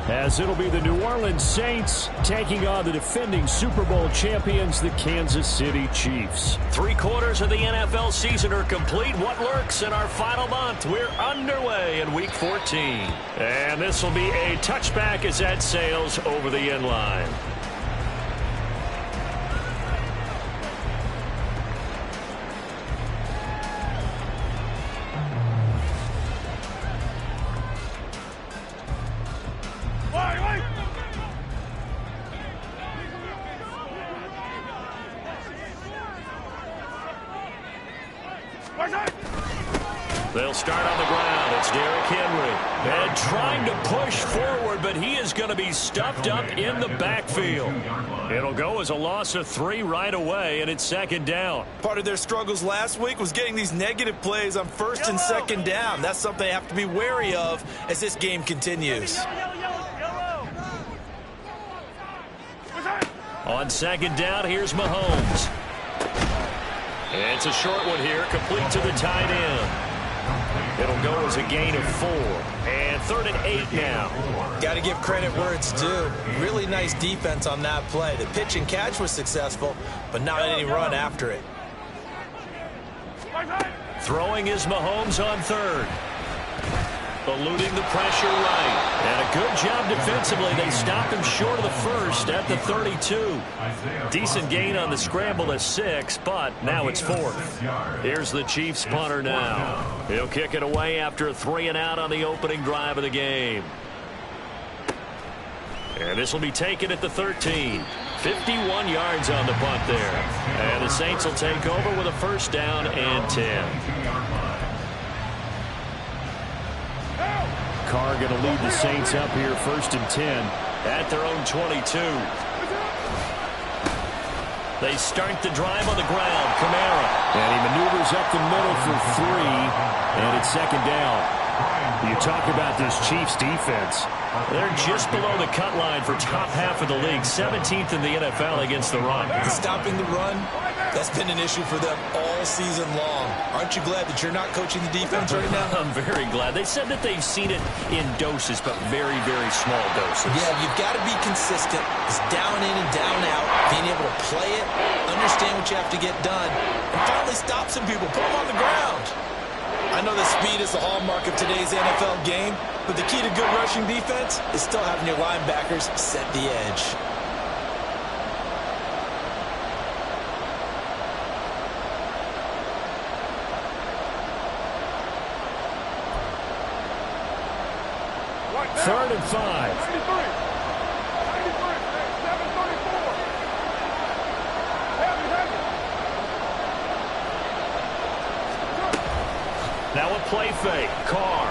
as it'll be the New Orleans Saints taking on the defending Super Bowl champions, the Kansas City Chiefs. 3/4 of the NFL season are complete. What lurks in our final month? We're underway in Week 14. And this will be a touchback as that sails over the end line. They'll start on the ground. It's Derrick Henry. And trying to push forward, but he is going to be stuffed up in the backfield. It'll go as a loss of 3 right away, and it's second down. Part of their struggles last week was getting these negative plays on first and second down. That's something they have to be wary of as this game continues. On second down, here's Mahomes. It's a short one here, complete to the tight end. It'll go as a gain of 4. And 3rd and 8 now. Got to give credit where it's due. Really nice defense on that play. The pitch and catch was successful, but not any run after it. Throwing is Mahomes on 3rd. Eluding the pressure right. And a good job defensively. They stop him short of the first at the 32. Decent gain on the scramble to 6, but now it's 4th. Here's the Chiefs punter now. He'll kick it away after a 3 and out on the opening drive of the game. And this will be taken at the 13. 51 yards on the punt there. And the Saints will take over with a 1st down and 10. Carr going to lead the Saints up here 1st and 10 at their own 22. They start the drive on the ground. Kamara. And he maneuvers up the middle for 3, and it's second down. You talk about this Chiefs defense. They're just below the cut line for top half of the league. 17th in the NFL against the run. Stopping the run, that's been an issue for them all season long. Aren't you glad that you're not coaching the defense right now? I'm very glad. They said that they've seen it in doses, but very, very small doses. Yeah, you've got to be consistent. It's down in and down out. Being able to play it, understand what you have to get done, and finally stop some people, put them on the ground. I know that speed is the hallmark of today's NFL game, but the key to good rushing defense is still having your linebackers set the edge. Third and 5. Now a play fake. Carr.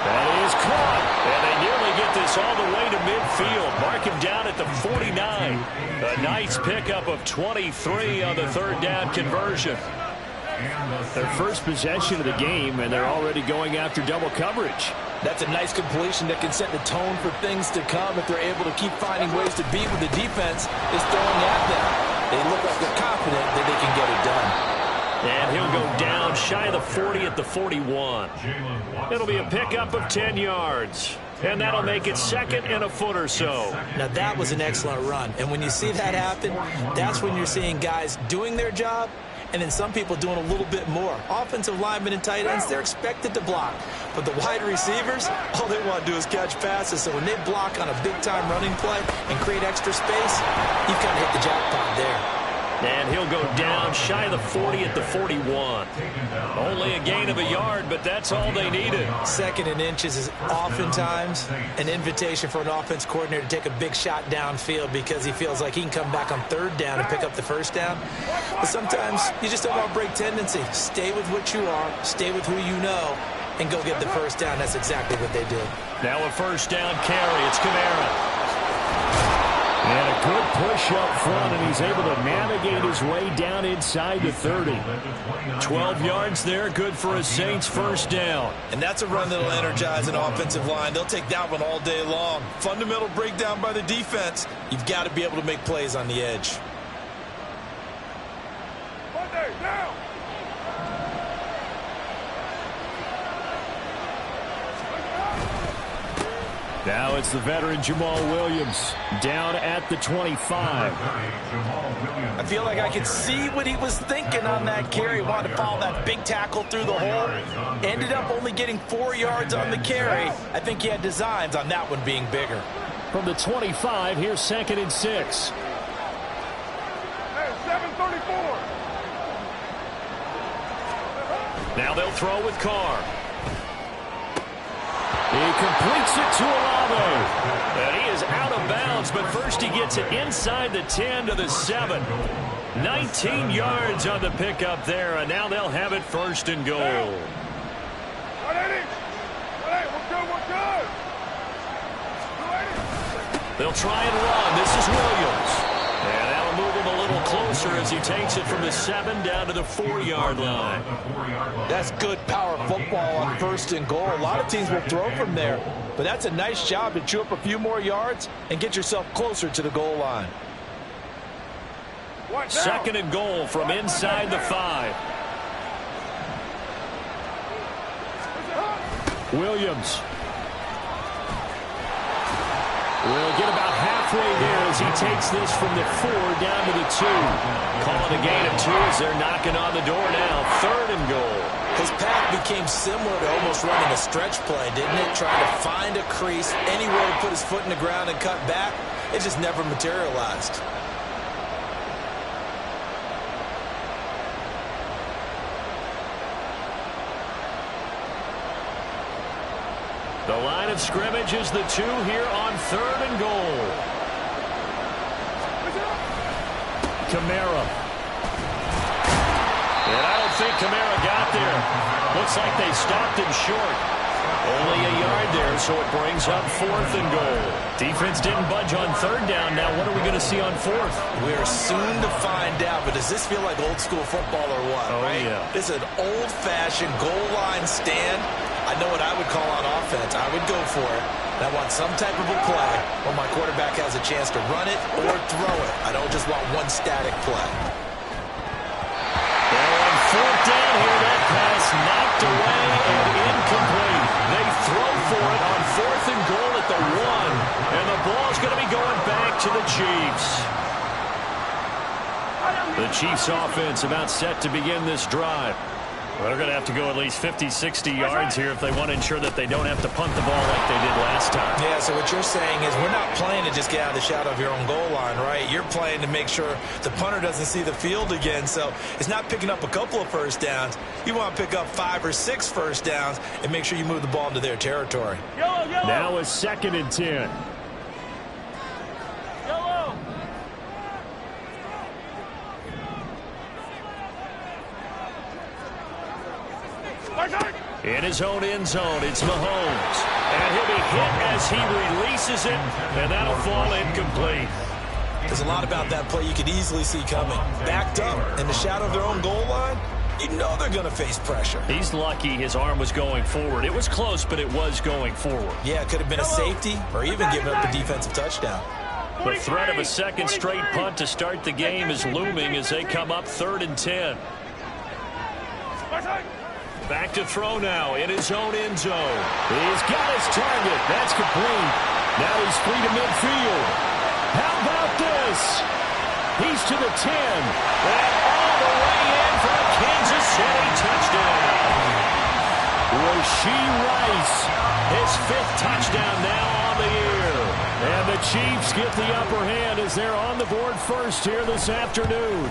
That is caught. And they nearly get this all the way to midfield. Mark him down at the 49. A nice pickup of 23 on the 3rd down conversion. Their first possession of the game, and they're already going after double coverage. That's a nice completion that can set the tone for things to come if they're able to keep finding ways to beat what the defense is throwing at them. They look like they're confident that they can get it done. And he'll go down shy of the 40 at the 41. It'll be a pickup of 10 yards. And that'll make it 2nd and a foot or so. Now that was an excellent run. And when you see that happen, that's when you're seeing guys doing their job and then some people doing a little bit more. Offensive linemen and tight ends, they're expected to block. But the wide receivers, all they want to do is catch passes. So when they block on a big-time running play and create extra space, you've kind of hit the jackpot there. And he'll go down shy of the 40 at the 41. Only a gain of a yard, but that's all they needed. 2nd and inches is oftentimes an invitation for an offense coordinator to take a big shot downfield because he feels like he can come back on 3rd down and pick up the 1st down. But sometimes you just don't want to break tendency. Stay with what you are, stay with who you know, and go get the 1st down. That's exactly what they did. Now a 1st down carry. It's Kamara. And a good push up front, and he's able to navigate his way down inside the 30. 12 yards there, good for a Saints 1st down. And that's a run that'll energize an offensive line. They'll take that one all day long. Fundamental breakdown by the defense. You've got to be able to make plays on the edge. Down. Now it's the veteran Jamal Williams down at the 25. I feel like I could see what he was thinking on that carry. Wanted to follow that big tackle through the hole. Ended up only getting 4 yards on the carry. I think he had designs on that one being bigger. From the 25, here's 2nd and 6. Hey, 734. Now they'll throw with Carr. He completes it to Olave. And he is out of bounds, but first he gets it inside the 10 to the 7. 19 yards on the pickup there, and now they'll have it 1st and goal. We're good. They'll try and run. This is Williams. And that'll move him a little closer as he takes it from the 7 down to the 4-yard line. That's good power football on 1st and goal. A lot of teams will throw from there, but that's a nice job to chew up a few more yards and get yourself closer to the goal line. 2nd and goal from inside the 5. Williams will get about halfway there as he takes this from the 4 down to the 2. Calling a gain of 2 as they're knocking on the door now. 3rd and goal. His path became similar to almost running a stretch play, didn't it? Trying to find a crease, anywhere to put his foot in the ground and cut back. It just never materialized. The line of scrimmage is the 2 here on 3rd and goal. Kamara. And I don't think Kamara got there. Looks like they stopped him short. Only a yard there, so it brings up 4th and goal. Defense didn't budge on 3rd down. Now what are we going to see on 4th? We're soon to find out, but does this feel like old school football or what? Oh, right? yeah. This is an old-fashioned goal line stand. I know what I would call on offense. I would go for it. And I want some type of a play where my quarterback has a chance to run it or throw it. I don't just want one static play. Well, on 4th down here, that pass knocked away and incomplete. They throw for it on 4th and goal at the 1. And the ball's going to be going back to the Chiefs. The Chiefs offense about set to begin this drive. Well, they're going to have to go at least 50, 60 yards here if they want to ensure that they don't have to punt the ball like they did last time. Yeah, so what you're saying is we're not playing to just get out of the shadow of your own goal line, right? You're playing to make sure the punter doesn't see the field again. So it's not picking up a couple of first downs. You want to pick up 5 or 6 first downs and make sure you move the ball into their territory. Now it's 2nd and 10. In his own end zone, it's Mahomes. And he'll be hit as he releases it, and that'll fall incomplete. There's a lot about that play you could easily see coming. Backed up in the shadow of their own goal line, you know they're going to face pressure. He's lucky his arm was going forward. It was close, but it was going forward. Yeah, it could have been a safety or even given up a defensive touchdown. The threat of a second straight punt to start the game is looming as they come up 3rd and 10. Back to throw now in his own end zone. He's got his target. That's complete. Now he's free to midfield. How about this? He's to the 10. And all the way in for a Kansas City touchdown. Rashee Rice, His 5th touchdown now on the year. and the Chiefs get the upper hand as they're on the board first here this afternoon.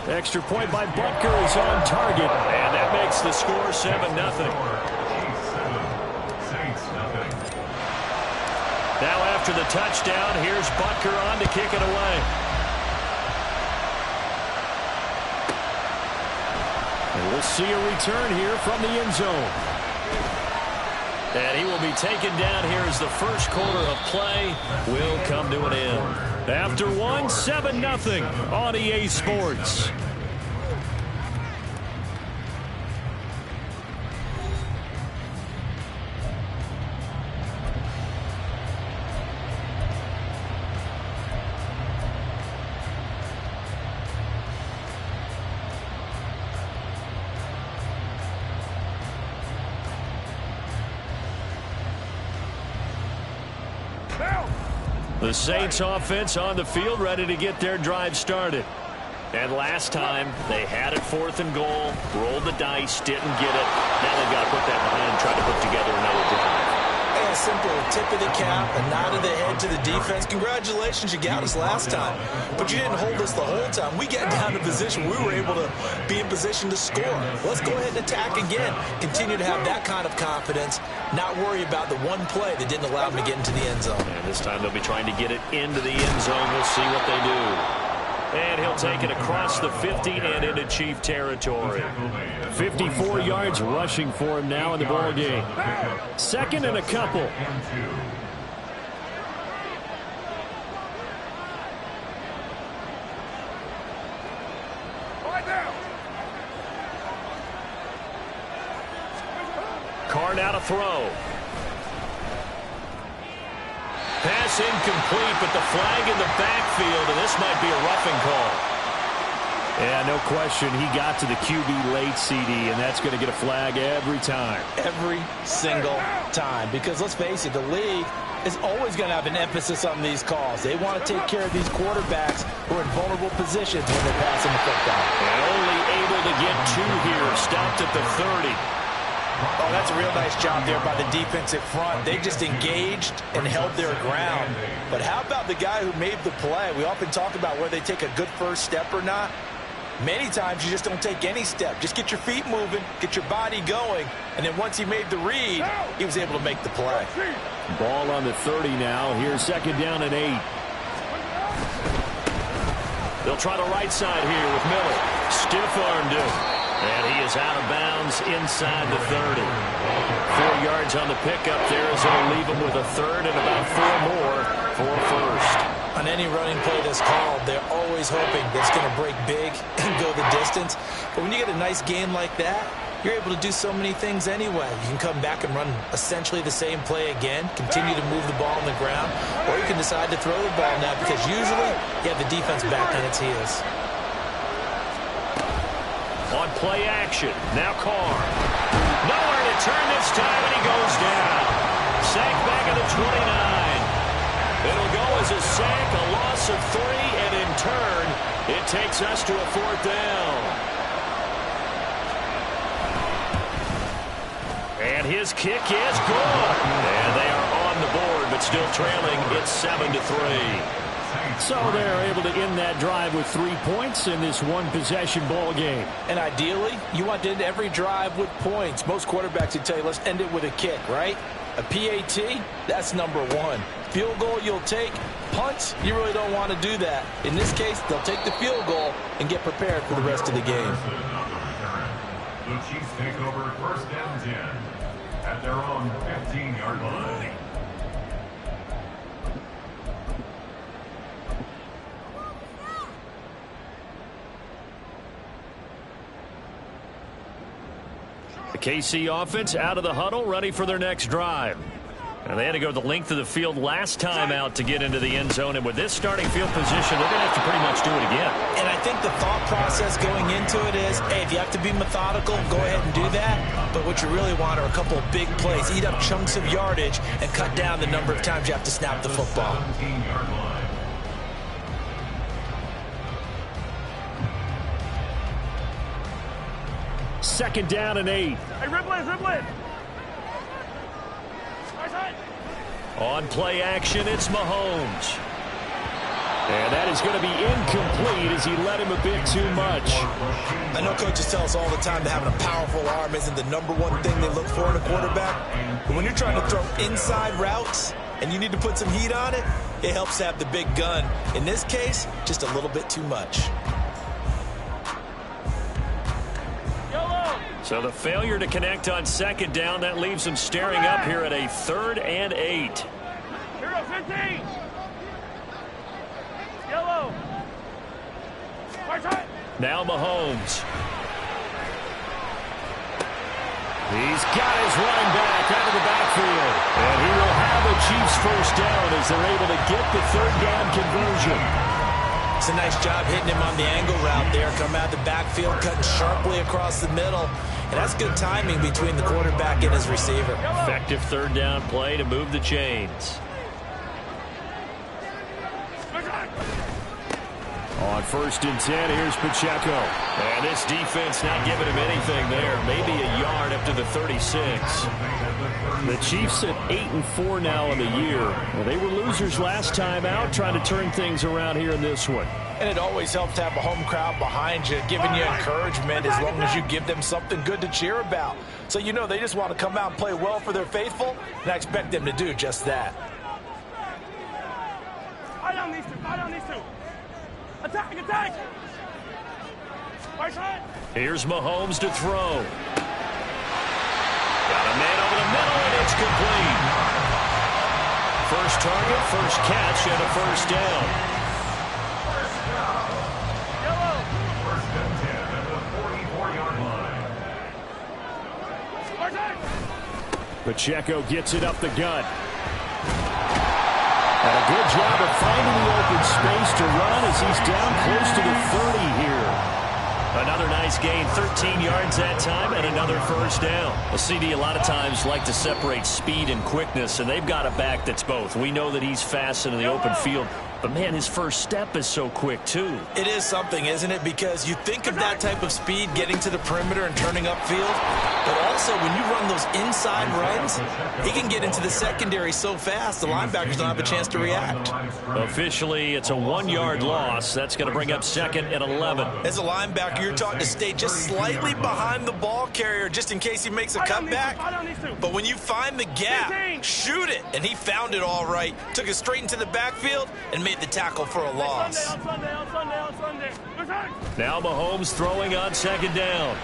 Extra point by Butker is on target. And that makes the score 7-0. Now after the touchdown, here's Butker on to kick it away. And we'll see a return here from the end zone. And he will be taken down here as the first quarter of play will come to an end. After one, 7-0 on EA Sports. The Saints offense on the field, ready to get their drive started. And last time, they had it 4th and goal, rolled the dice, didn't get it. Now they've got to put that behind and try to put together another drive. A simple tip of the cap, a nod of the head to the defense. Congratulations, you got us last time. But you didn't hold us the whole time. We got down to position. We were able to be in position to score. Let's go ahead and attack again. Continue to have that kind of confidence. Not worry about the one play that didn't allow them to get into the end zone. And this time they'll be trying to get it into the end zone. We'll see what they do. And he'll take it across the 50 and into Chief territory. 54 yards rushing for him now in the ball game. 2nd and a couple. Carr now to throw. Pass incomplete, but the flag in the backfield, and this might be a roughing call. Yeah, no question. He got to the QB late, CD, and that's going to get a flag every time. Every single time. Because let's face it, the league is always going to have an emphasis on these calls. They want to take care of these quarterbacks who are in vulnerable positions when they're passing the football. And only able to get 2 here. Stopped at the 30. Oh, that's a real nice job there by the defensive front. They just engaged and held their ground. But how about the guy who made the play? We often talk about whether they take a good first step or not. Many times you just don't take any step. Just get your feet moving, get your body going, and then once he made the read, he was able to make the play. Ball on the 30 now. Here's 2nd down and 8. They'll try the right side here with Miller. Stiff-armed him. And he is out of bounds inside the 30. 4 yards on the pickup there is going to leave him with a 3rd and about 4 more for a 1st. On any running play that's called, they're always hoping that it's going to break big and go the distance. But when you get a nice gain like that, you're able to do so many things anyway. You can come back and run essentially the same play again, continue to move the ball on the ground, or you can decide to throw the ball now because usually you have the defense back on its heels. On play action, now Carr. Nowhere to turn this time, and he goes down. Sack back at the 29. It'll go as a sack, a loss of 3, and in turn, it takes us to a 4th down. And his kick is good. And they are on the board, but still trailing. It's 7-3. So they're able to end that drive with 3 points in this one-possession ball game. And ideally, you want to end every drive with points. Most quarterbacks would tell you, let's end it with a kick, right? A PAT, that's number 1. Field goal you'll take. Punts, you really don't want to do that. In this case, they'll take the field goal and get prepared for the rest of the game. The Chiefs take over 1st and 10 at their own 15-yard line. The KC offense out of the huddle, ready for their next drive. And they had to go the length of the field last time out to get into the end zone. And with this starting field position, they're going to have to pretty much do it again. And I think the thought process going into it is, hey, if you have to be methodical, go ahead and do that. But what you really want are a couple of big plays. Eat up chunks of yardage and cut down the number of times you have to snap the football. 17-yard line. Second down and 8. Hey, Riblin. On play action, it's Mahomes. And that is going to be incomplete as he led him a bit too much. I know coaches tell us all the time that having a powerful arm isn't the number one thing they look for in a quarterback. But when you're trying to throw inside routes and you need to put some heat on it, it helps to have the big gun. In this case, just a little bit too much. So the failure to connect on second down, that leaves them staring up here at a 3rd and 8. Here go 15. Yellow. Right side. Now Mahomes. He's got his running back out of the backfield. And he will have the Chiefs first down as they're able to get the 3rd down conversion. It's a nice job hitting him on the angle route there. Come out the backfield, cutting sharply across the middle. And that's good timing between the quarterback and his receiver. Effective 3rd down play to move the chains. On 1st and 10, here's Pacheco. And this defense not giving him anything there. Maybe a yard up to the 36. The Chiefs at 8-4 now in the year. Well, they were losers last time out, trying to turn things around here in this one. And it always helps to have a home crowd behind you, giving you encouragement as long as you give them something good to cheer about. So you know they just want to come out and play well for their faithful, and I expect them to do just that. Fight on these two. Fight on these two. Attack, attack. Right side. Here's Mahomes to throw. Got a man over the middle, and it's complete. First target, first catch, and a first down. Yellow. First and 10 at the 44-yard line. Right side. Pacheco gets it up the gut. And a good job of finding the open space to run as he's down close to the 30 here. Another nice gain, 13 yards that time, and another first down. Well, CD a lot of times like to separate speed and quickness, and they've got a back that's both. We know that he's fast in the open field, but, man, his first step is so quick, too. It is something, isn't it? Because you think of that type of speed getting to the perimeter and turning upfield, but also when you run those inside runs, he can get into the secondary so fast the linebackers don't have a chance to react. Officially, it's a 1-yard loss. That's going to bring up 2nd and 11. As a linebacker, you're taught to stay just slightly behind the ball carrier just in case he makes a comeback. But when you find the gap, shoot it. And he found it all right. Took it straight into the backfield and made the tackle for a loss. On Sunday. Now Mahomes throwing on 2nd down.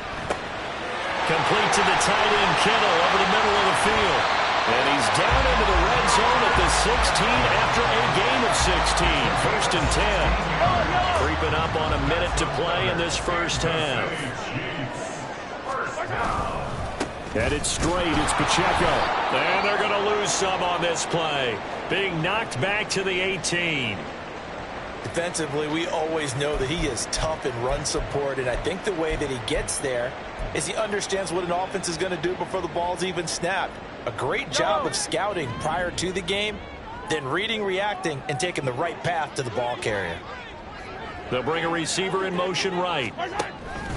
Complete to the tight end, Kittle, over the middle of the field. And he's down into the red zone at the 16 after a gain of 16. 1st and 10. Creeping up on a minute to play in this first half. Headed straight, it's Pacheco. And they're going to lose some on this play. Being knocked back to the 18. Defensively, we always know that he is tough in run support, and I think the way that he gets there is he understands what an offense is going to do before the ball's even snapped. A great job of scouting prior to the game, then reading, reacting, and taking the right path to the ball carrier. They'll bring a receiver in motion right.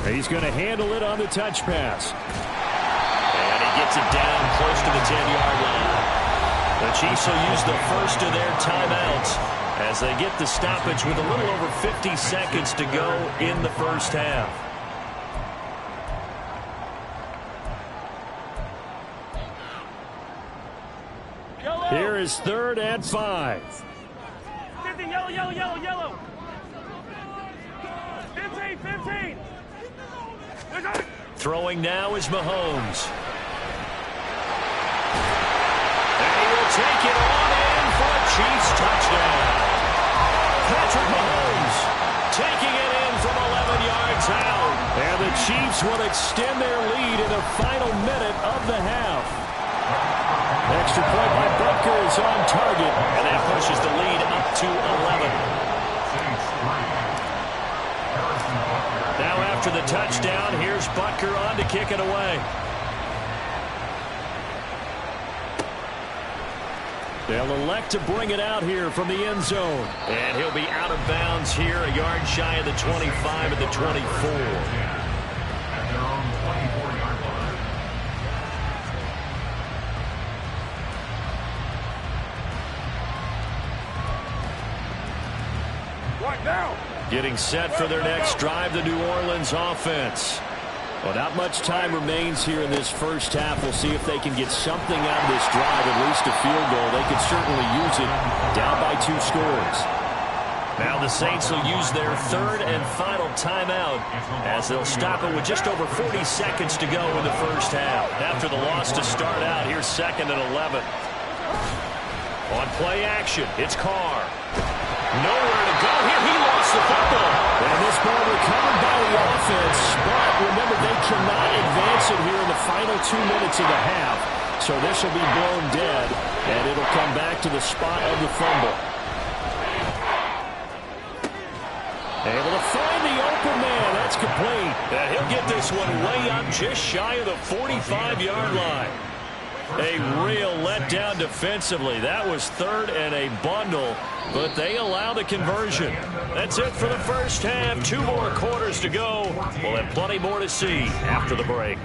He's going to handle it on the touch pass. And he gets it down close to the 10-yard line. The Chiefs will use the first of their timeouts as they get the stoppage with a little over 50 seconds to go in the first half. Here is 3rd and 5. 15, yellow. 15. Throwing now is Mahomes. And he will take it on in for a Chiefs touchdown. Patrick Mahomes taking it in from 11 yards out. And the Chiefs will extend their lead in the final minute of the half. Extra point by Butker is on target. And that pushes the lead up to 11. Now after the touchdown, here's Butker on to kick it away. They'll elect to bring it out here from the end zone. And he'll be out of bounds here, a yard shy of the 25 at the 24. At their own 24-yard line. Right now. Getting set for their next drive, the New Orleans offense. Well, not much time remains here in this first half. We'll see if they can get something out of this drive, at least a field goal. They could certainly use it down by 2 scores. Now the Saints will use their 3rd and final timeout as they'll stop it with just over 40 seconds to go in the first half. After the loss to start out, here's 2nd and 11. On play action, it's Carr. Nowhere to go here. He lost the football. And this ball recovered by the offense. But remember, they cannot advance it here in the final 2 minutes of the half. So this will be blown dead, and it'll come back to the spot of the fumble. Able to find the open man. That's complete. And he'll get this one way up just shy of the 45-yard line. A real letdown defensively. That was third and a bundle, but they allow the conversion. That's it for the first half. 2 more quarters to go. We'll have plenty more to see after the break.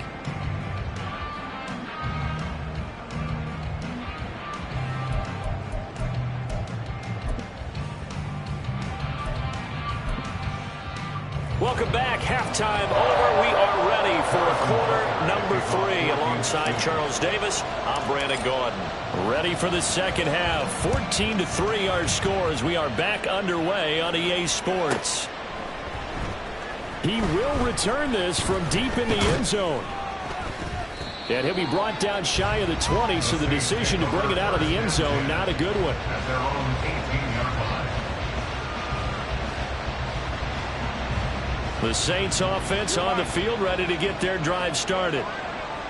Welcome back. Halftime over. We are ready for quarter number 3. Alongside Charles Davis, I'm Brandon Gordon. Ready for the second half. 14-3 our score as we are back underway on EA Sports. He will return this from deep in the end zone. And he'll be brought down shy of the 20, so the decision to bring it out of the end zone, not a good one. At their own 18-yard line. The Saints offense on the field, ready to get their drive started.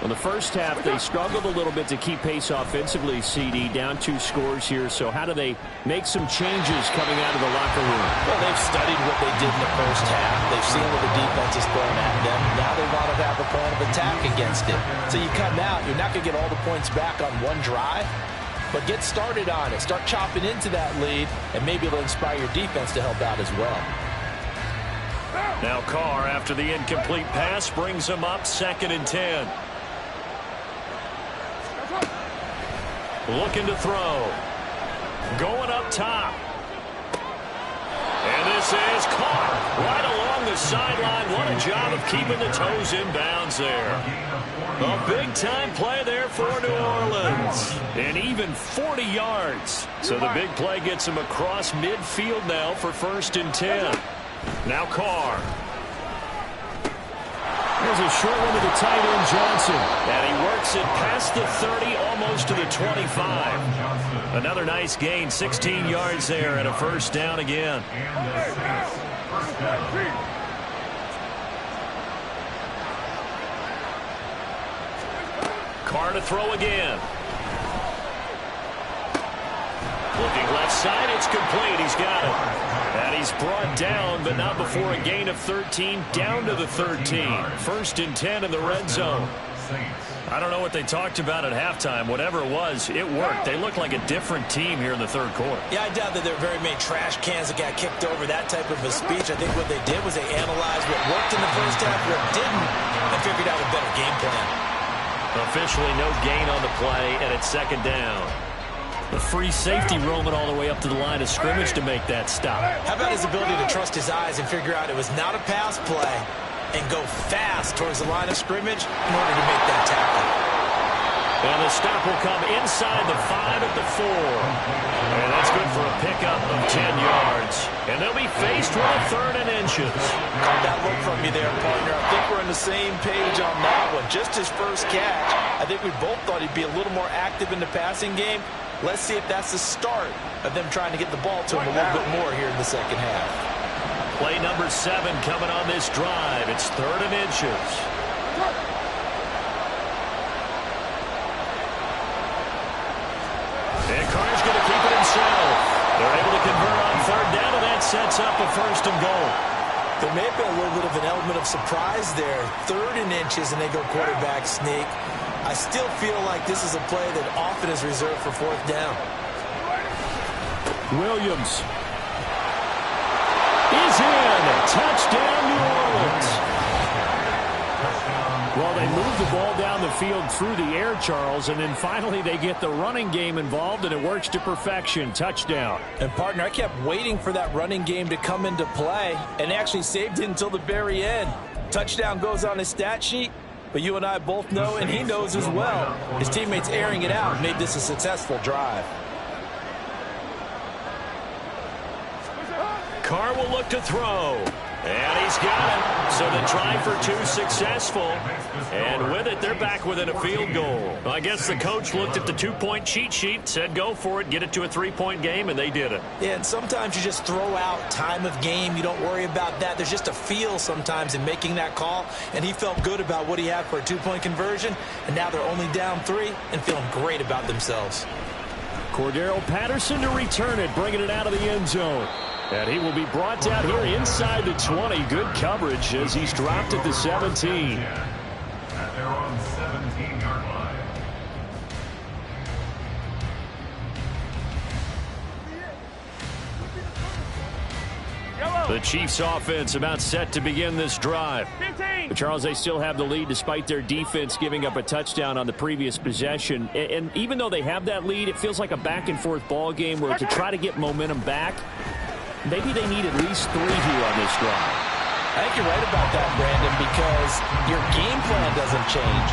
In the first half, they struggled a little bit to keep pace offensively, CD, down 2 scores here. So how do they make some changes coming out of the locker room? Well, they've studied what they did in the first half. They've seen what the defense is throwing at them. Now they want to have a plan of attack against it. So you come out, you're not going to get all the points back on one drive, but get started on it. Start chopping into that lead, and maybe it'll inspire your defense to help out as well. Now Carr, after the incomplete pass, brings him up 2nd and 10. Looking to throw. Going up top. And this is Carr right along the sideline. What a job of keeping the toes in bounds there. A big-time play there for New Orleans. And even 40 yards. So the big play gets him across midfield now for 1st and 10. Now Carr. There's a short one to the tight end, Johnson. And he works it past the 30, almost to the 25. Another nice gain, 16 yards there, and a 1st down again. Carr to throw again. Looking left side, it's complete. He's got it. And he's brought down, but not before a gain of 13, down to the 13. 1st and 10 in the red zone. I don't know what they talked about at halftime. Whatever it was, it worked. They look like a different team here in the 3rd quarter. Yeah, I doubt that there are very many trash cans that got kicked over, that type of a speech. I think what they did was they analyzed what worked in the first half, what didn't, and figured out a better game plan. Officially no gain on the play, and it's 2nd down. The free safety roaming all the way up to the line of scrimmage to make that stop. How about his ability to trust his eyes and figure out it was not a pass play and go fast towards the line of scrimmage in order to make that tackle. And the stop will come inside the 5 at the 4. And that's good for a pickup of 10 yards. And they'll be faced with a 3rd and inches. Caught that look from you there, partner. I think we're on the same page on that one. Just his first catch. I think we both thought he'd be a little more active in the passing game. Let's see if that's the start of them trying to get the ball to him a little bit more here in the second half. Play number 7 coming on this drive. It's 3rd and inches. And Carr's going to keep it himself. They're able to convert on 3rd down, and that sets up a 1st and goal. There may have been a little bit of an element of surprise there. 3rd and inches, and they go quarterback sneak. I still feel like this is a play that often is reserved for 4th down. Williams is in. Touchdown, New Orleans. Well, they move the ball down the field through the air, Charles, and then finally they get the running game involved, and it works to perfection. Touchdown. And, partner, I kept waiting for that running game to come into play, and actually saved it until the very end. Touchdown goes on his stat sheet. But you and I both know, and he knows as well, his teammates airing it out made this a successful drive. Carr will look to throw. And he's got it. So the try for 2 successful. And with it, they're back within a field goal. Well, I guess the coach looked at the 2-point cheat sheet, said go for it, get it to a 3-point game, and they did it. Yeah, and sometimes you just throw out time of game. You don't worry about that. There's just a feel sometimes in making that call. And he felt good about what he had for a 2-point conversion. And now they're only down 3 and feeling great about themselves. Cordero Patterson to return it, bringing it out of the end zone. And he will be brought down here inside the 20. Good coverage as he's dropped at the 17. At their own 17-yard line. The Chiefs offense about set to begin this drive. 15. But Charles, they still have the lead despite their defense giving up a touchdown on the previous possession. And even though they have that lead, it feels like a back-and-forth ball game where to try to get momentum back, maybe they need at least 3 here on this drive. I think you're right about that, Brandon, because your game plan doesn't change.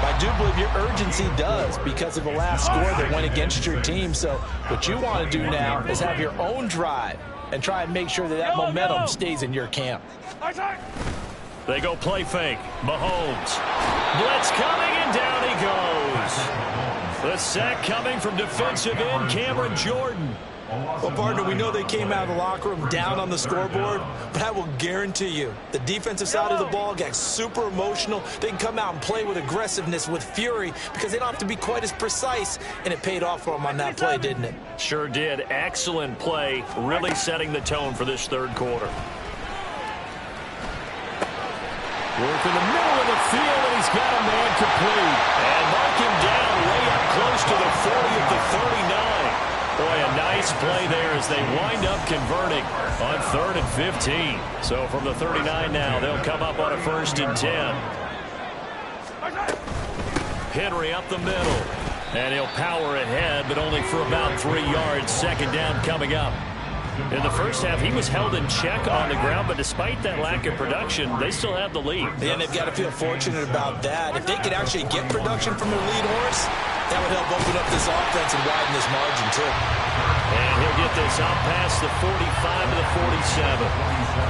I do believe your urgency does because of the last score that went against your team. So what you want to do now is have your own drive and try and make sure that that momentum stays in your camp. They go play fake. Mahomes. Blitz coming, and down he goes. The sack coming from defensive end Cameron Jordan. Well, partner, we know they came out of the locker room down on the scoreboard, but I will guarantee you the defensive side of the ball got super emotional. They can come out and play with aggressiveness, with fury, because they don't have to be quite as precise, and it paid off for them on that play, didn't it? Sure did. Excellent play, really setting the tone for this third quarter. Work in the middle of the field, and he's got a man complete. And mark him down way up close to the 40 at the 39. Boy, a nice play there as they wind up converting on 3rd and 15. So from the 39 now, they'll come up on a 1st and 10. Henry up the middle. And he'll power ahead, but only for about 3 yards. 2nd down coming up. In the first half, he was held in check on the ground, but despite that lack of production, they still have the lead. And they've got to feel fortunate about that. If they could actually get production from their lead horse, that would help open up this offense and widen this margin, too. And he'll get this out past the 45 to the 47.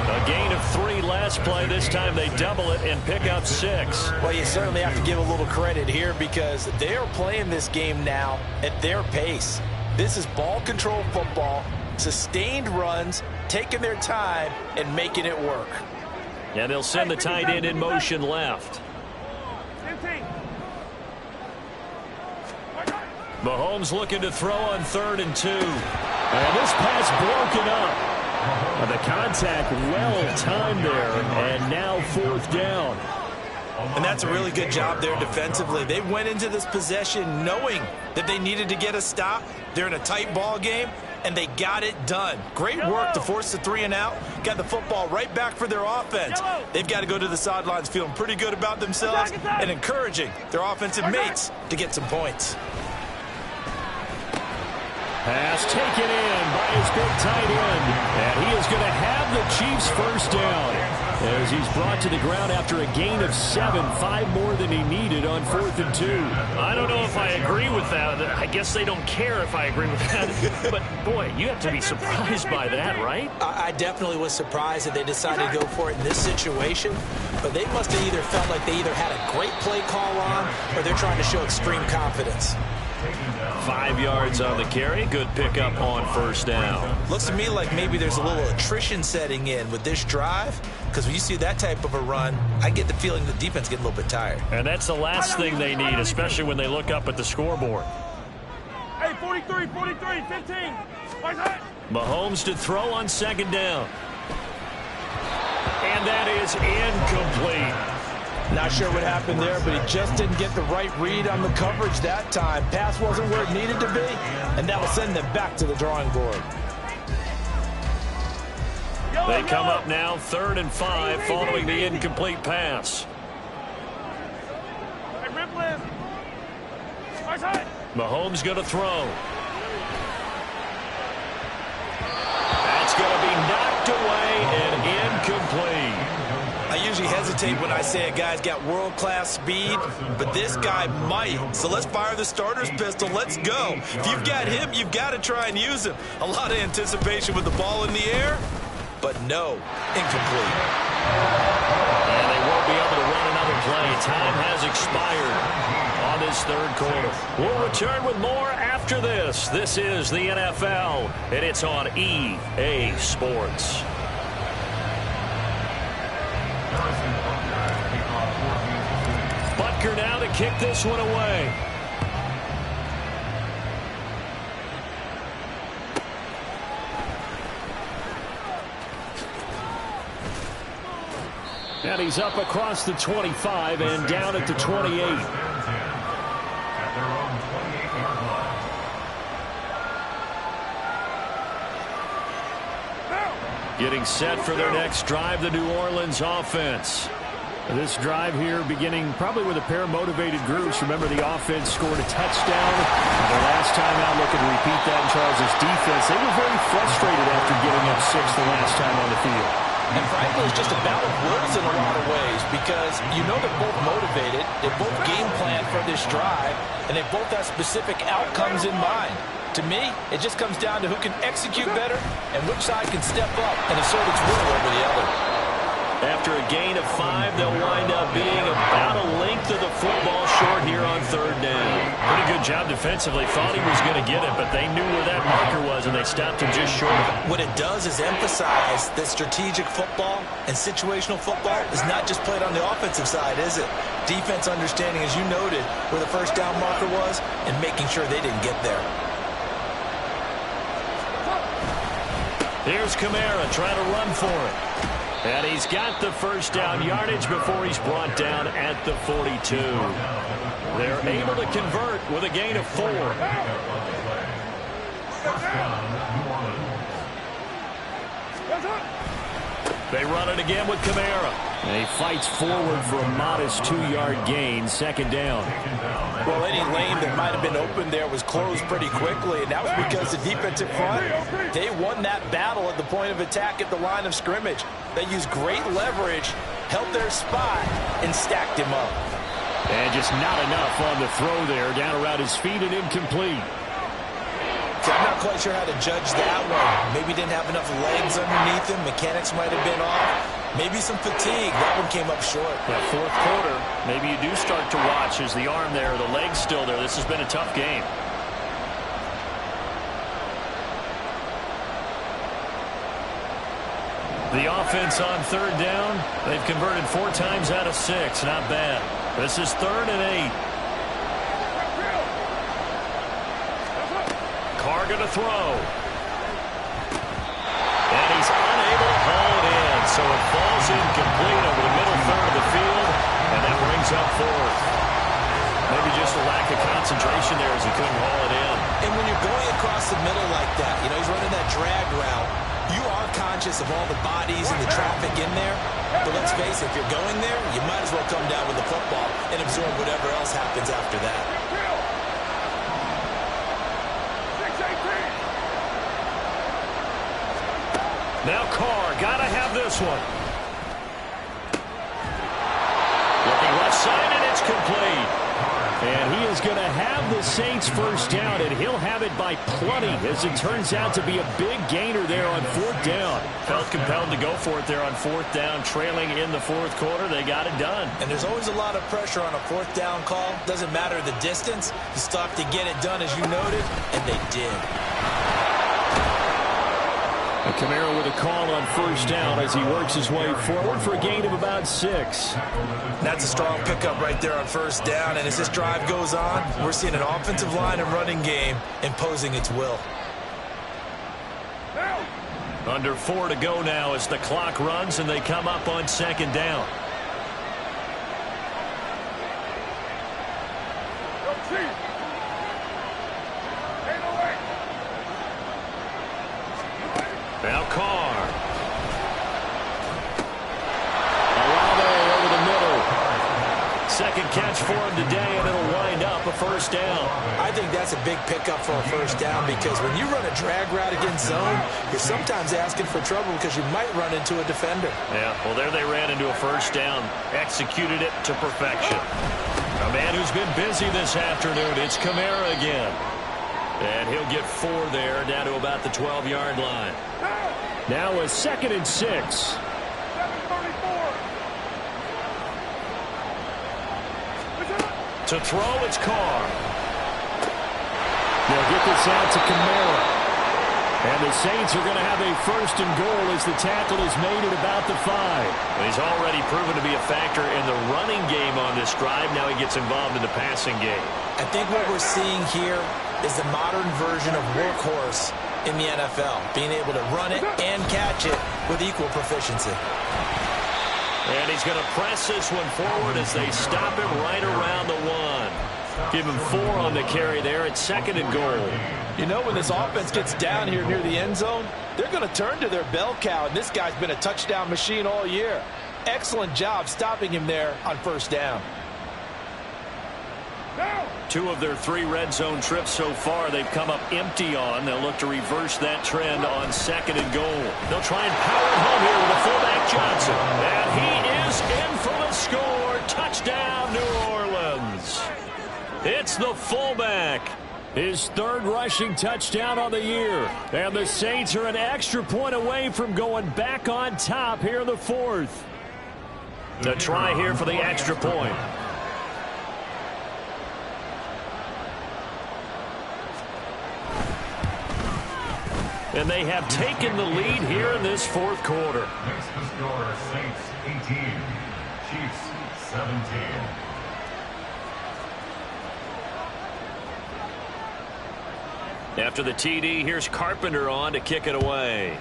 A gain of 3 last play. This time they double it and pick up 6. Well, you certainly have to give a little credit here because they're playing this game now at their pace. This is ball control football, sustained runs, taking their time, and making it work. And they'll send the tight end in motion left. 15. Mahomes looking to throw on 3rd and 2. And this pass broken up. And the contact well timed there, and now 4th down. And that's a really good job there defensively. They went into this possession knowing that they needed to get a stop. They're in a tight ball game, and they got it done. Great work to force the 3 and out. Got the football right back for their offense. They've got to go to the sidelines feeling pretty good about themselves and encouraging their offensive mates to get some points. Pass taken in by his big tight end. And he is going to have the Chiefs 1st down as he's brought to the ground after a gain of 7, 5 more than he needed on 4th and 2. I don't know if I agree with that. I guess they don't care if I agree with that. But, boy, you have to be surprised by that, right? I definitely was surprised that they decided to go for it in this situation. But they must have either felt like they either had a great play call on or they're trying to show extreme confidence. 5 yards on the carry. Good pickup on 1st down. Looks to me like maybe there's a little attrition setting in with this drive, because when you see that type of a run, I get the feeling the defense getting a little bit tired. And that's the last thing they need, especially when they look up at the scoreboard. Hey, 43, 43, 15. Mahomes to throw on 2nd down. And that is incomplete. Not sure what happened there, but he just didn't get the right read on the coverage that time. Pass wasn't where it needed to be, and that will send them back to the drawing board. They come up now 3rd and 5 following the incomplete pass. Mahomes going to throw. That's going to be knocked away and incomplete. I usually hesitate when I say a guy's got world-class speed, but this guy might. So let's fire the starter's pistol. Let's go. If you've got him, you've got to try and use him. A lot of anticipation with the ball in the air, but no, incomplete. And they won't be able to run another play. Time has expired on this 3rd quarter. We'll return with more after this. This is the NFL, and it's on EA Sports. Butker now to kick this one away. And he's up across the 25 and down at the 28. Getting set for their next drive, the New Orleans offense. This drive here beginning probably with a pair of motivated groups. Remember, the offense scored a touchdown. The last time out, looking to repeat that in Charles' defense. They were very frustrated after giving up 6 the last time on the field. And frankly, it's just a battle of wills in a lot of ways because you know they're both motivated, they both game plan for this drive, and they both have specific outcomes in mind. To me, it just comes down to who can execute better and which side can step up and assert its will over the other. After a gain of 5, they'll wind up being about a length of the football short here on 3rd down. Pretty good job defensively. Thought he was going to get it, but they knew where that marker was, and they stopped him just short of it. What it does is emphasize that strategic football and situational football is not just played on the offensive side, is it? Defense understanding, as you noted, where the first down marker was and making sure they didn't get there. Here's Kamara trying to run for it. And he's got the first down yardage before he's brought down at the 42. They're able to convert with a gain of 4. They run it again with Kamara. And he fights forward for a modest 2-yard gain, 2nd down. Well, any lane that might have been open there was closed pretty quickly, and that was because the defensive front, they won that battle at the point of attack at the line of scrimmage. They used great leverage, held their spot, and stacked him up. And just not enough on the throw there, down around his feet and incomplete. So I'm not quite sure how to judge that one. Maybe didn't have enough legs underneath him. Mechanics might have been off. Maybe some fatigue. That one came up short. That 4th quarter, maybe you do start to watch. Is the arm there, the leg's still there? This has been a tough game. The offense on 3rd down, they've converted 4 times out of 6. Not bad. This is 3rd and 8. Carr going to throw. And he's unable to haul it in. So it falls incomplete over the middle third of the field. And that brings up 4th. Maybe just a lack of concentration there as he couldn't haul it in. And when you're going across the middle like that, you know, he's running that drag route, you are conscious of all the bodies and the traffic in there. But let's face it, if you're going there, you might as well come down with the football and absorb whatever else happens after that. Now Carr, gotta have this one. Looking left side, and it's complete. And he is going to have the Saints first down, and he'll have it by plenty, as it turns out to be a big gainer there on 4th down. Felt compelled to go for it there on 4th down, trailing in the 4th quarter. They got it done. And there's always a lot of pressure on a 4th down call. Doesn't matter the distance. You still have to get it done, as you noted, and they did. Kamara with a call on 1st down as he works his way forward for a gain of about 6. That's a strong pickup right there on 1st down, and as this drive goes on, we're seeing an offensive line and running game imposing its will. Under 4 to go now as the clock runs and they come up on 2nd down. Now Carr. Olave over the middle. 2nd catch for him today, and it'll wind up a 1st down. I think that's a big pickup for a 1st down because when you run a drag route against zone, you're sometimes asking for trouble because you might run into a defender. Yeah, well, there they ran into a 1st down. Executed it to perfection. A man who's been busy this afternoon, it's Kamara again. And he'll get 4 there, down to about the 12-yard line. Now a 2nd and 6. To throw, it's Carr. They'll get this out to Kamara. And the Saints are going to have a 1st and goal as the tackle is made at about the 5. He's already proven to be a factor in the running game on this drive. Now he gets involved in the passing game. I think what we're seeing here is the modern version of workhorse in the NFL, being able to run it and catch it with equal proficiency. And he's going to press this one forward as they stop him right around the 1. Give him 4 on the carry there. It's 2nd and goal. You know, when this offense gets down here near the end zone, they're going to turn to their bell cow, and this guy's been a touchdown machine all year. Excellent job stopping him there on 1st down. 2 of their 3 red zone trips so far they've come up empty on. They'll look to reverse that trend on 2nd and goal. They'll try and power it home here with the fullback Johnson. And he is in for the score. Touchdown, New Orleans. It's the fullback. His 3rd rushing touchdown on the year. And the Saints are an extra point away from going back on top here in the 4th. The try here for the extra point. And they have taken the lead here in this 4th quarter. Makes the score Saints 18, Chiefs 17. After the TD, here's Carpenter on to kick it away.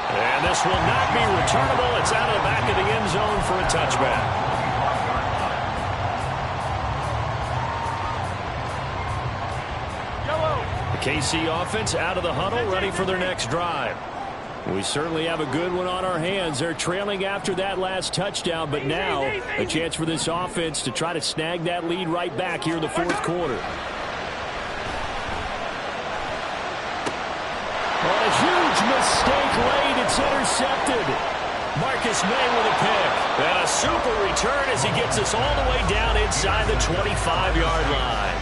And this will not be returnable. It's out of the back of the end zone for a touchback. The KC offense out of the huddle, ready for their next drive. We certainly have a good one on our hands. They're trailing after that last touchdown, but now a chance for this offense to try to snag that lead right back here in the 4th quarter. A huge mistake late. It's intercepted. Marcus May with a pick. And a super return as he gets us all the way down inside the 25-yard line.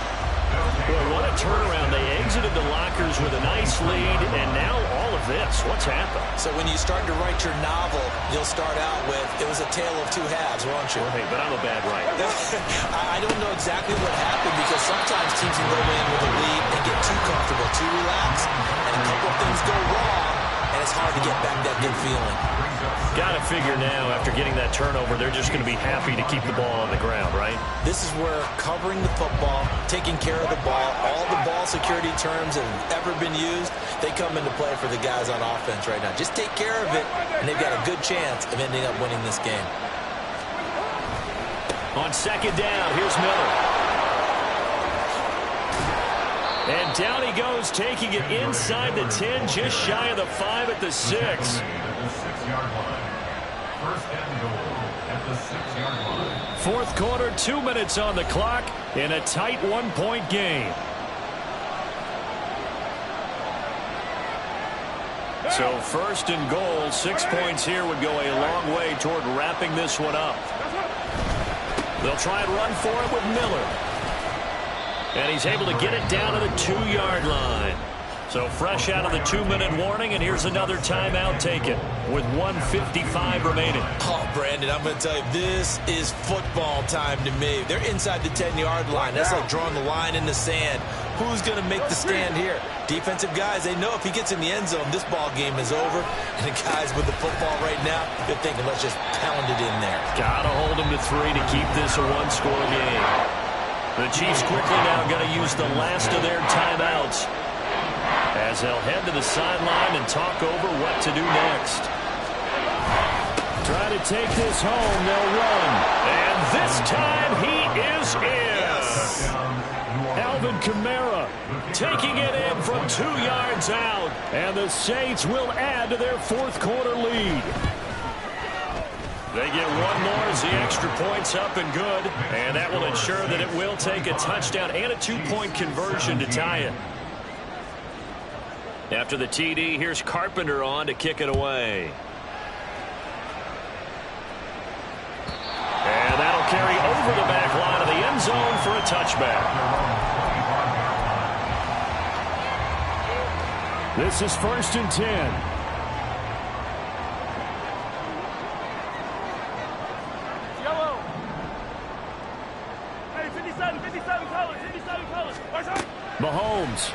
Boy, what a turnaround. They exited the lockers with a nice lead, and now all of this. What's happened? So when you start to write your novel, you'll start out with, it was a tale of 2 halves, won't you? Hey, but I'm a bad writer. I don't know exactly what happened, because sometimes teams can go in with a lead and get too comfortable, too relaxed, and a couple of things go wrong, and it's hard to get back that good feeling. Got to figure now, after getting that turnover, they're just going to be happy to keep the ball on the ground, right? This is where covering the football, taking care of the ball, all the ball security terms that have ever been used, they come into play for the guys on offense right now. Just take care of it, and they've got a good chance of ending up winning this game. On 2nd down, here's Miller. And down he goes, taking it inside the 10, just shy of the 5 at the 6. At the 6-yard line. 1st and goal at the 6-yard line. 4th quarter, 2 minutes on the clock in a tight 1-point game. So 1st and goal, 6 points here would go a long way toward wrapping this one up. They'll try and run for it with Miller. And he's able to get it down to the 2-yard line. So fresh out of the 2-minute warning, and here's another timeout taken with 1:55 remaining. Oh, Brandon, I'm going to tell you, this is football time to me. They're inside the 10-yard line. That's like drawing the line in the sand. Who's going to make the stand here? Defensive guys, they know if he gets in the end zone, this ball game is over. And the guys with the football right now, they're thinking, let's just pound it in there. Got to hold him to 3 to keep this a 1-score game. The Chiefs quickly now going to use the last of their timeouts, as they'll head to the sideline and talk over what to do next. Try to take this home. They'll run. And this time he is in. Yes. Alvin Kamara Taking it in from 2 yards out. And the Saints will add to their 4th quarter lead. They get one more as the extra point's up and good. And that will ensure that it will take a touchdown and a 2-point conversion to tie it. After the TD, here's Carpenter on to kick it away. And that'll carry over the back line of the end zone for a touchback. This is 1st and 10. Mahomes.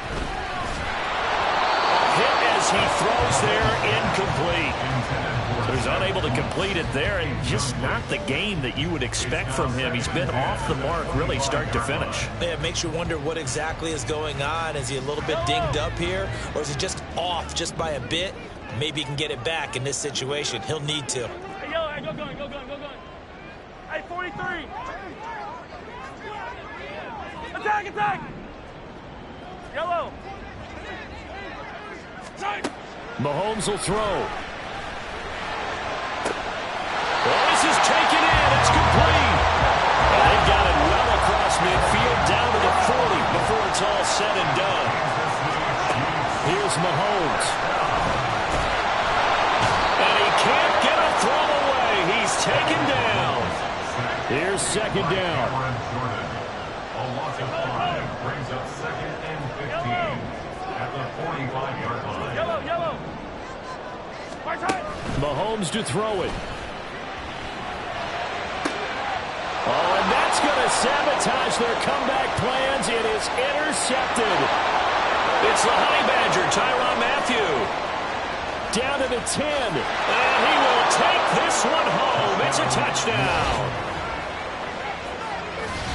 Hit as he throws there, incomplete. So he's unable to complete it there, and just not the game that you would expect from him. He's been off the mark really start to finish. Yeah, it makes you wonder what exactly is going on. Is he a little bit dinged up here, or is he just off just by a bit? Maybe he can get it back in this situation. He'll need to. Hey, yo, go going. Hey, 42, 3. Attack, attack. Yellow. Mahomes will throw. Well, this is taken in. It's complete. And they've got it well across midfield down to the 40 before it's all said and done. Here's Mahomes. And he can't get a throw away. He's taken down. Here's second down. A loss of 5 brings up 2nd and 15 at the 45-yard line. Yellow, yellow. Right side. Mahomes to throw it. Oh, and that's going to sabotage their comeback plans. It is intercepted. It's the Honey Badger, Tyrann Mathieu. Down to the 10. And he will take this one home. It's a touchdown.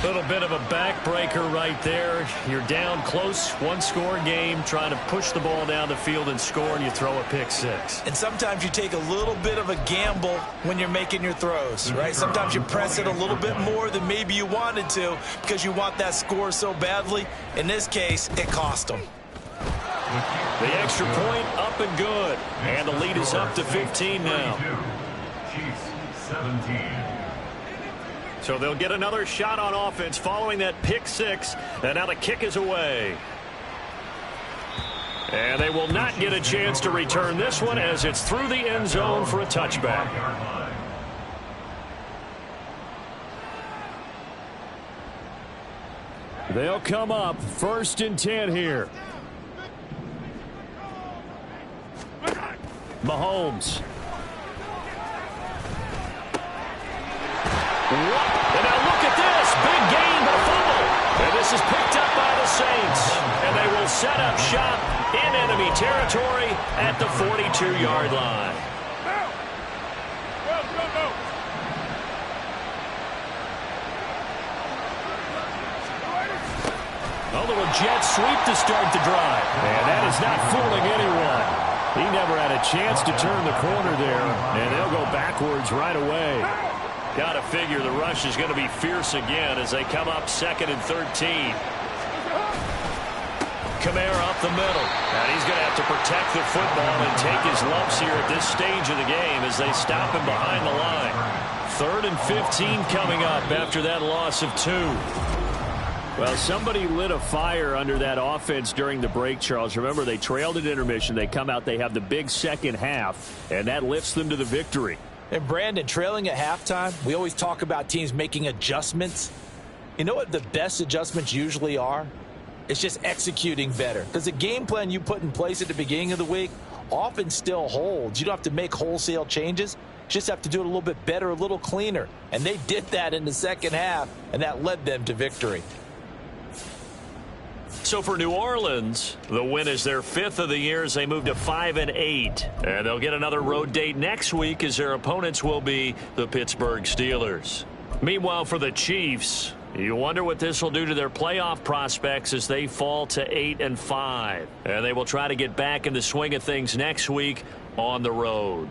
Little bit of a backbreaker right there. You're down close, one-score game, trying to push the ball down the field and score, and you throw a pick six. And sometimes you take a little bit of a gamble when you're making your throws, right? Sometimes you press it a little bit more than maybe you wanted to because you want that score so badly. In this case, it cost them. The extra point up and good. And the lead is up to 15 now. Chiefs 17. So they'll get another shot on offense following that pick six. And now the kick is away. And they will not get a chance to return this one as it's through the end zone for a touchback. They'll come up 1st and 10 here. Mahomes. And now look at this. Big gain, but a fumble. And this is picked up by the Saints. And they will set up shop in enemy territory at the 42-yard line. A little jet sweep to start the drive. And that is not fooling anyone. He never had a chance to turn the corner there. And they'll go backwards right away. Got to figure the rush is going to be fierce again as they come up 2nd and 13. Kamara up the middle. And he's going to have to protect the football and take his lumps here at this stage of the game as they stop him behind the line. 3rd and 15 coming up after that loss of 2. Well, somebody lit a fire under that offense during the break, Charles. Remember, they trailed at intermission. They come out, they have the big second half, and that lifts them to the victory. And Brandon, trailing at halftime, we always talk about teams making adjustments. You know what the best adjustments usually are? It's just executing better. Because the game plan you put in place at the beginning of the week often still holds. You don't have to make wholesale changes. You just have to do it a little bit better, a little cleaner. And they did that in the second half, and that led them to victory. So for New Orleans, the win is their 5th of the year as they move to 5-8. And they'll get another road date next week as their opponents will be the Pittsburgh Steelers. Meanwhile, for the Chiefs, you wonder what this will do to their playoff prospects as they fall to 8-5. And they will try to get back in the swing of things next week on the road.